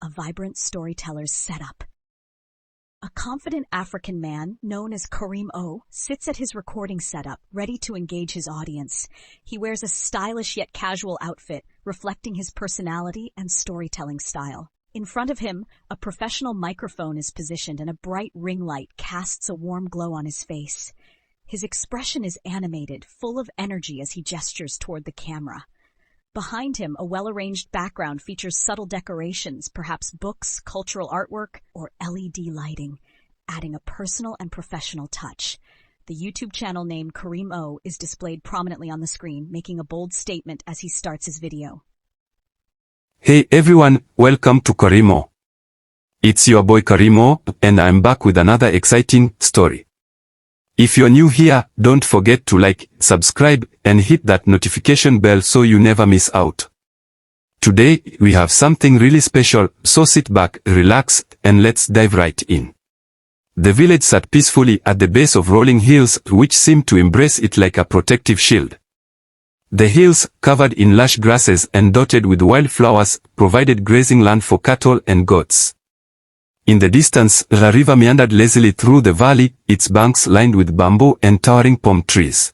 a vibrant storyteller's setup. A confident African man, known as KARIM-OH, sits at his recording setup, ready to engage his audience. He wears a stylish yet casual outfit, reflecting his personality and storytelling style. In front of him, a professional microphone is positioned and a bright ring light casts a warm glow on his face. His expression is animated, full of energy as he gestures toward the camera. Behind him, a well-arranged background features subtle decorations, perhaps books, cultural artwork, or LED lighting, adding a personal and professional touch. The YouTube channel named KARIM-OH is displayed prominently on the screen, making a bold statement as he starts his video. Hey everyone, welcome to KARIM-OH. It's your boy KARIM-OH, and I'm back with another exciting story. If you're new here, don't forget to like, subscribe, and hit that notification bell so you never miss out. Today, we have something really special, so sit back, relax, and let's dive right in. The village sat peacefully at the base of rolling hills, which seemed to embrace it like a protective shield. The hills, covered in lush grasses and dotted with wildflowers, provided grazing land for cattle and goats. In the distance, the river meandered lazily through the valley, its banks lined with bamboo and towering palm trees.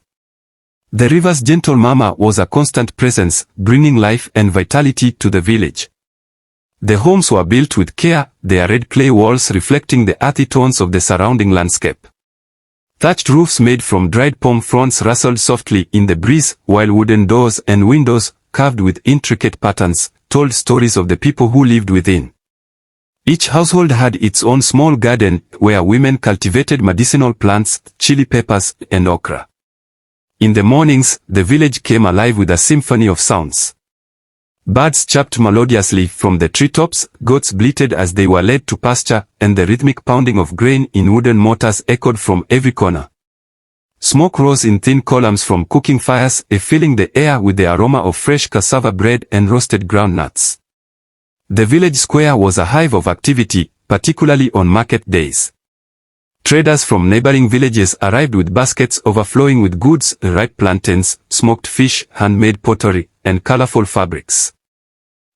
The river's gentle murmur was a constant presence, bringing life and vitality to the village. The homes were built with care, their red clay walls reflecting the earthy tones of the surrounding landscape. Thatched roofs made from dried palm fronds rustled softly in the breeze, while wooden doors and windows, carved with intricate patterns, told stories of the people who lived within. Each household had its own small garden, where women cultivated medicinal plants, chili peppers, and okra. In the mornings, the village came alive with a symphony of sounds. Birds chirped melodiously from the treetops, goats bleated as they were led to pasture, and the rhythmic pounding of grain in wooden mortars echoed from every corner. Smoke rose in thin columns from cooking fires, filling the air with the aroma of fresh cassava bread and roasted groundnuts. The village square was a hive of activity, particularly on market days. Traders from neighboring villages arrived with baskets overflowing with goods, ripe plantains, smoked fish, handmade pottery, and colorful fabrics.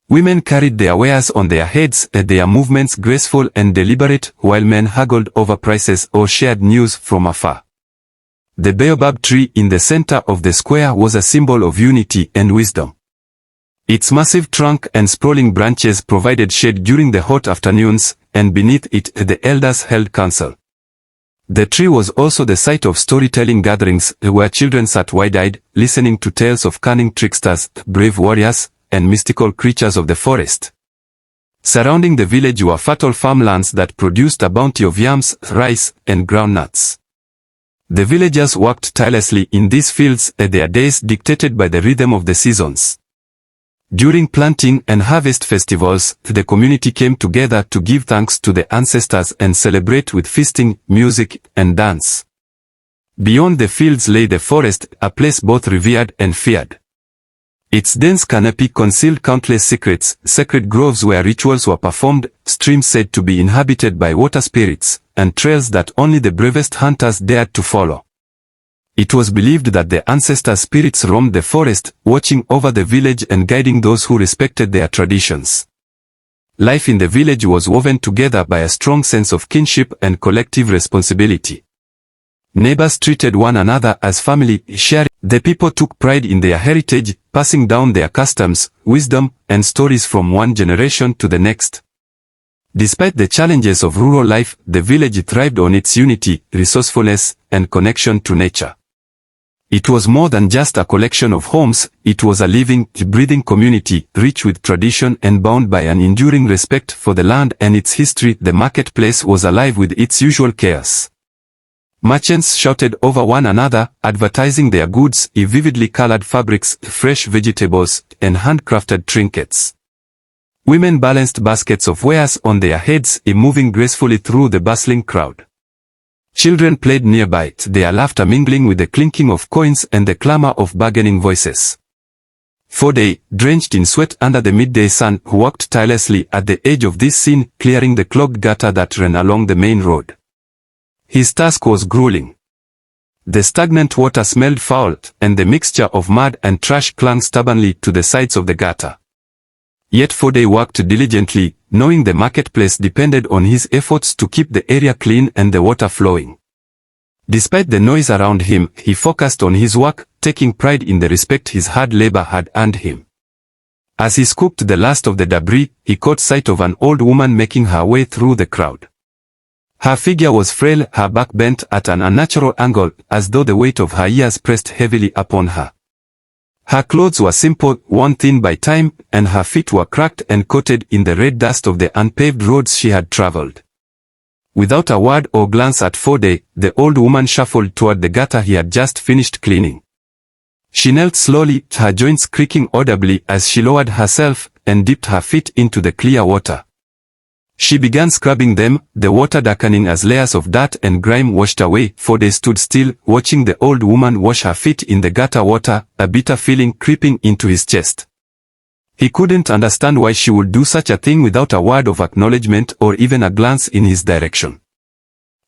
Women carried their wares on their heads, their movements graceful and deliberate, while men haggled over prices or shared news from afar. The baobab tree in the center of the square was a symbol of unity and wisdom. Its massive trunk and sprawling branches provided shade during the hot afternoons, and beneath it the elders held council. The tree was also the site of storytelling gatherings, where children sat wide-eyed, listening to tales of cunning tricksters, brave warriors, and mystical creatures of the forest. Surrounding the village were fertile farmlands that produced a bounty of yams, rice, and groundnuts. The villagers worked tirelessly in these fields, their days dictated by the rhythm of the seasons. During planting and harvest festivals, the community came together to give thanks to the ancestors and celebrate with feasting, music, and dance. Beyond the fields lay the forest, a place both revered and feared. Its dense canopy concealed countless secrets, sacred groves where rituals were performed, streams said to be inhabited by water spirits, and trails that only the bravest hunters dared to follow. It was believed that the ancestor spirits roamed the forest, watching over the village and guiding those who respected their traditions. Life in the village was woven together by a strong sense of kinship and collective responsibility. Neighbors treated one another as family, sharing. The people took pride in their heritage, passing down their customs, wisdom, and stories from one generation to the next. Despite the challenges of rural life, the village thrived on its unity, resourcefulness, and connection to nature. It was more than just a collection of homes, it was a living, breathing community, rich with tradition and bound by an enduring respect for the land and its history. The marketplace was alive with its usual chaos. Merchants shouted over one another, advertising their goods, vividly colored fabrics, fresh vegetables, and handcrafted trinkets. Women balanced baskets of wares on their heads, moving gracefully through the bustling crowd. Children played nearby, their laughter mingling with the clinking of coins and the clamor of bargaining voices. Fode, drenched in sweat under the midday sun, worked tirelessly at the edge of this scene, clearing the clogged gutter that ran along the main road. His task was grueling. The stagnant water smelled foul, and the mixture of mud and trash clung stubbornly to the sides of the gutter. Yet Fode worked diligently, knowing the marketplace depended on his efforts to keep the area clean and the water flowing. Despite the noise around him, he focused on his work, taking pride in the respect his hard labor had earned him. As he scooped the last of the debris, he caught sight of an old woman making her way through the crowd. Her figure was frail, her back bent at an unnatural angle, as though the weight of her years pressed heavily upon her. Her clothes were simple, worn thin by time, and her feet were cracked and coated in the red dust of the unpaved roads she had traveled. Without a word or glance at Fode, the old woman shuffled toward the gutter he had just finished cleaning. She knelt slowly, her joints creaking audibly as she lowered herself and dipped her feet into the clear water. She began scrubbing them, the water darkening as layers of dirt and grime washed away. Fode stood still, watching the old woman wash her feet in the gutter water, a bitter feeling creeping into his chest. He couldn't understand why she would do such a thing without a word of acknowledgement or even a glance in his direction.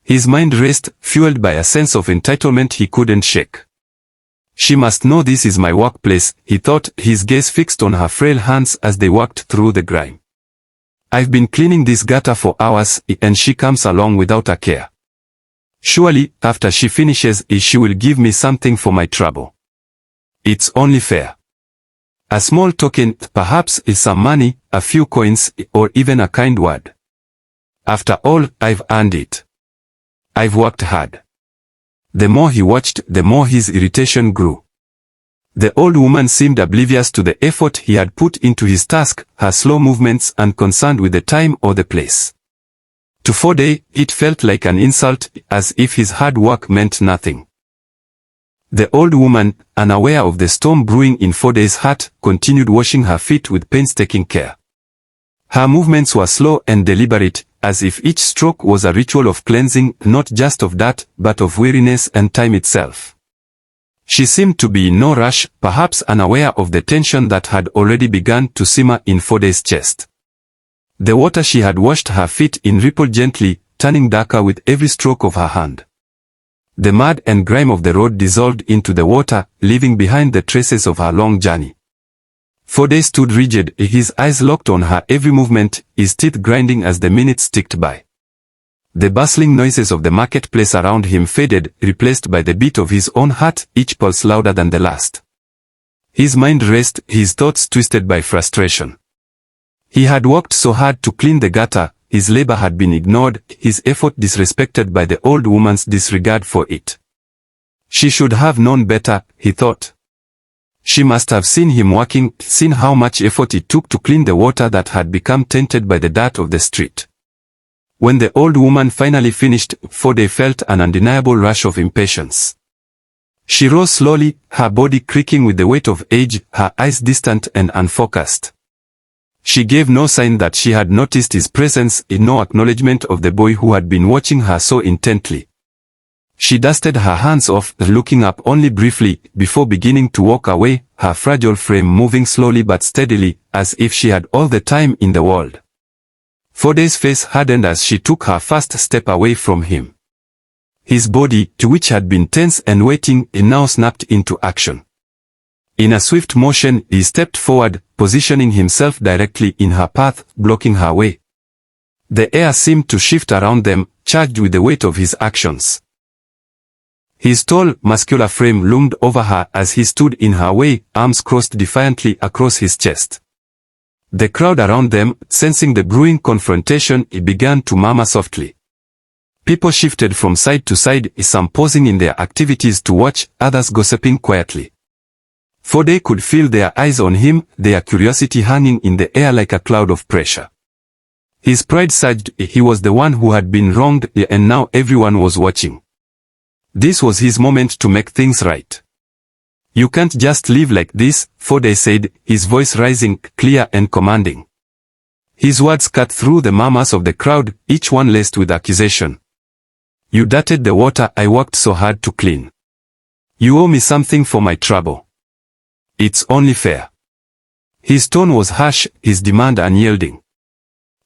His mind raced, fueled by a sense of entitlement he couldn't shake. She must know this is my workplace, he thought, his gaze fixed on her frail hands as they walked through the grime. I've been cleaning this gutter for hours, and she comes along without a care. Surely, after she finishes, she will give me something for my trouble. It's only fair. A small token, perhaps, is some money, a few coins, or even a kind word. After all, I've earned it. I've worked hard. The more he watched, the more his irritation grew. The old woman seemed oblivious to the effort he had put into his task, her slow movements unconcerned with the time or the place. To Fode, it felt like an insult, as if his hard work meant nothing. The old woman, unaware of the storm brewing in Fode's heart, continued washing her feet with painstaking care. Her movements were slow and deliberate, as if each stroke was a ritual of cleansing, not just of dirt, but of weariness and time itself. She seemed to be in no rush, perhaps unaware of the tension that had already begun to simmer in Fode's chest. The water she had washed her feet in rippled gently, turning darker with every stroke of her hand. The mud and grime of the road dissolved into the water, leaving behind the traces of her long journey. Fode stood rigid, his eyes locked on her every movement, his teeth grinding as the minutes ticked by. The bustling noises of the marketplace around him faded, replaced by the beat of his own heart, each pulse louder than the last. His mind raced, his thoughts twisted by frustration. He had worked so hard to clean the gutter, his labor had been ignored, his effort disrespected by the old woman's disregard for it. She should have known better, he thought. She must have seen him working, seen how much effort it took to clean the water that had become tainted by the dirt of the street. When the old woman finally finished, Fode felt an undeniable rush of impatience. She rose slowly, her body creaking with the weight of age, her eyes distant and unfocused. She gave no sign that she had noticed his presence, no acknowledgement of the boy who had been watching her so intently. She dusted her hands off, looking up only briefly, before beginning to walk away, her fragile frame moving slowly but steadily, as if she had all the time in the world. Fode's face hardened as she took her first step away from him. His body, to which had been tense and waiting, now snapped into action. In a swift motion, he stepped forward, positioning himself directly in her path, blocking her way. The air seemed to shift around them, charged with the weight of his actions. His tall, muscular frame loomed over her as he stood in her way, arms crossed defiantly across his chest. The crowd around them, sensing the brewing confrontation, began to murmur softly. People shifted from side to side, some pausing in their activities to watch, others gossiping quietly. Fode could feel their eyes on him, their curiosity hanging in the air like a cloud of pressure. His pride surged, he was the one who had been wronged, and now everyone was watching. This was his moment to make things right. You can't just live like this, Fode said, his voice rising, clear and commanding. His words cut through the murmurs of the crowd, each one laced with accusation. You dirted the water I worked so hard to clean. You owe me something for my trouble. It's only fair. His tone was harsh, his demand unyielding.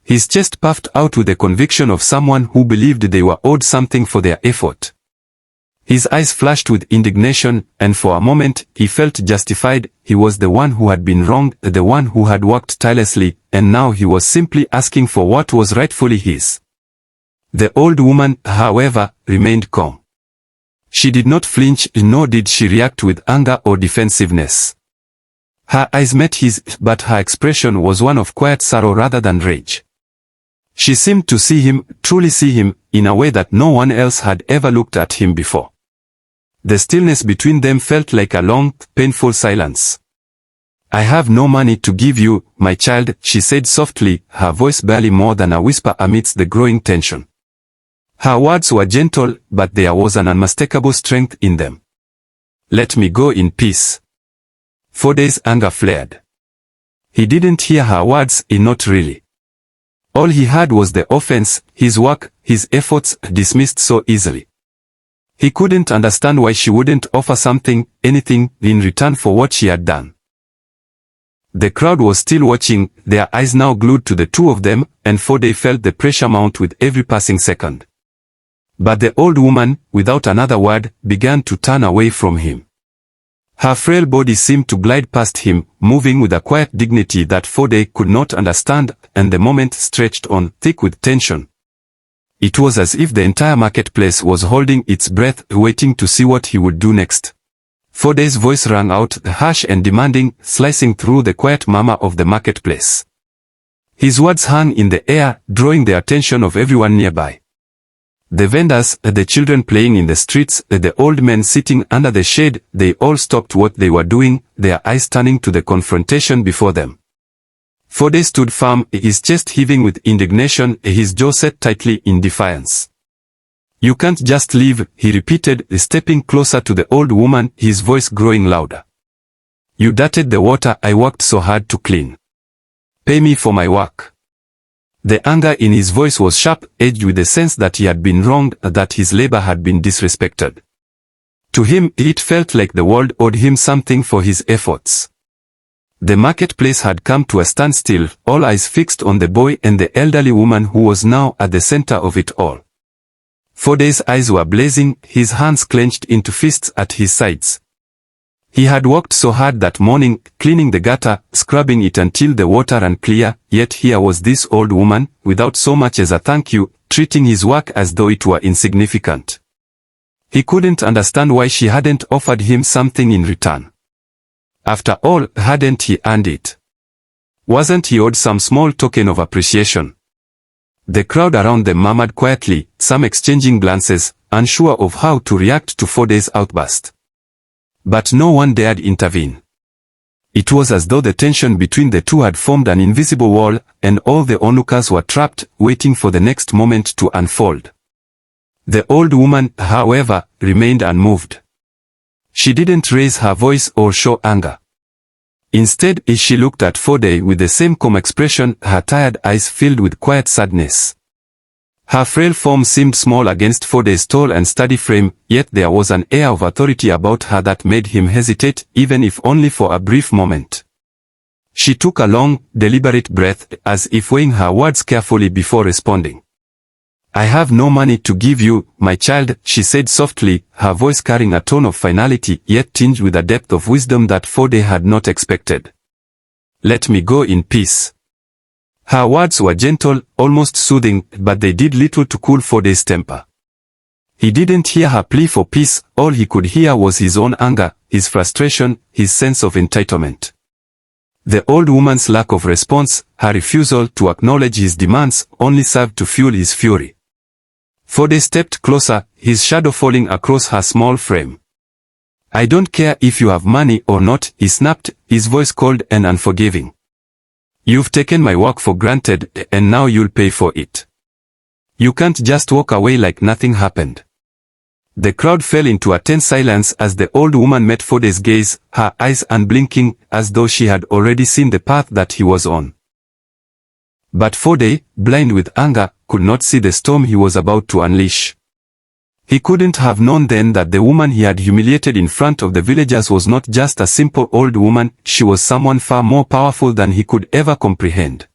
His chest puffed out with the conviction of someone who believed they were owed something for their effort. His eyes flashed with indignation, and for a moment, he felt justified. He was the one who had been wronged, the one who had worked tirelessly, and now he was simply asking for what was rightfully his. The old woman, however, remained calm. She did not flinch, nor did she react with anger or defensiveness. Her eyes met his, but her expression was one of quiet sorrow rather than rage. She seemed to see him, truly see him, in a way that no one else had ever looked at him before. The stillness between them felt like a long, painful silence. "I have no money to give you, my child," she said softly, her voice barely more than a whisper amidst the growing tension. Her words were gentle, but there was an unmistakable strength in them. "Let me go in peace." Fode's anger flared. He didn't hear her words, not really. All he had was the offense, his work, his efforts, dismissed so easily. He couldn't understand why she wouldn't offer something, anything, in return for what she had done. The crowd was still watching, their eyes now glued to the two of them, and Fode felt the pressure mount with every passing second. But the old woman, without another word, began to turn away from him. Her frail body seemed to glide past him, moving with a quiet dignity that Fode could not understand, and the moment stretched on, thick with tension. It was as if the entire marketplace was holding its breath, waiting to see what he would do next. Fode's voice rang out, harsh and demanding, slicing through the quiet murmur of the marketplace. His words hung in the air, drawing the attention of everyone nearby. The vendors, the children playing in the streets, the old men sitting under the shade, they all stopped what they were doing, their eyes turning to the confrontation before them. Fode stood firm, his chest heaving with indignation, his jaw set tightly in defiance. "You can't just leave," he repeated, stepping closer to the old woman, his voice growing louder. "You dirted the water I worked so hard to clean. Pay me for my work." The anger in his voice was sharp, edged with the sense that he had been wronged, that his labor had been disrespected. To him, it felt like the world owed him something for his efforts. The marketplace had come to a standstill, all eyes fixed on the boy and the elderly woman who was now at the center of it all. Fode's eyes were blazing, his hands clenched into fists at his sides. He had worked so hard that morning, cleaning the gutter, scrubbing it until the water ran clear, yet here was this old woman, without so much as a thank you, treating his work as though it were insignificant. He couldn't understand why she hadn't offered him something in return. After all, hadn't he earned it? Wasn't he owed some small token of appreciation? The crowd around them murmured quietly, some exchanging glances, unsure of how to react to Fode's outburst. But no one dared intervene. It was as though the tension between the two had formed an invisible wall, and all the onlookers were trapped, waiting for the next moment to unfold. The old woman, however, remained unmoved. She didn't raise her voice or show anger. Instead, she looked at Fode with the same calm expression, her tired eyes filled with quiet sadness. Her frail form seemed small against Fode's tall and sturdy frame, yet there was an air of authority about her that made him hesitate, even if only for a brief moment. She took a long, deliberate breath, as if weighing her words carefully before responding. "I have no money to give you, my child," she said softly, her voice carrying a tone of finality yet tinged with a depth of wisdom that Fode had not expected. "Let me go in peace." Her words were gentle, almost soothing, but they did little to cool Fode's temper. He didn't hear her plea for peace, all he could hear was his own anger, his frustration, his sense of entitlement. The old woman's lack of response, her refusal to acknowledge his demands, only served to fuel his fury. Fode stepped closer, his shadow falling across her small frame. "I don't care if you have money or not," he snapped, his voice cold and unforgiving. "You've taken my work for granted, and now you'll pay for it. You can't just walk away like nothing happened." The crowd fell into a tense silence as the old woman met Fode's gaze, her eyes unblinking, as though she had already seen the path that he was on. But Fode, blind with anger, could not see the storm he was about to unleash. He couldn't have known then that the woman he had humiliated in front of the villagers was not just a simple old woman, she was someone far more powerful than he could ever comprehend.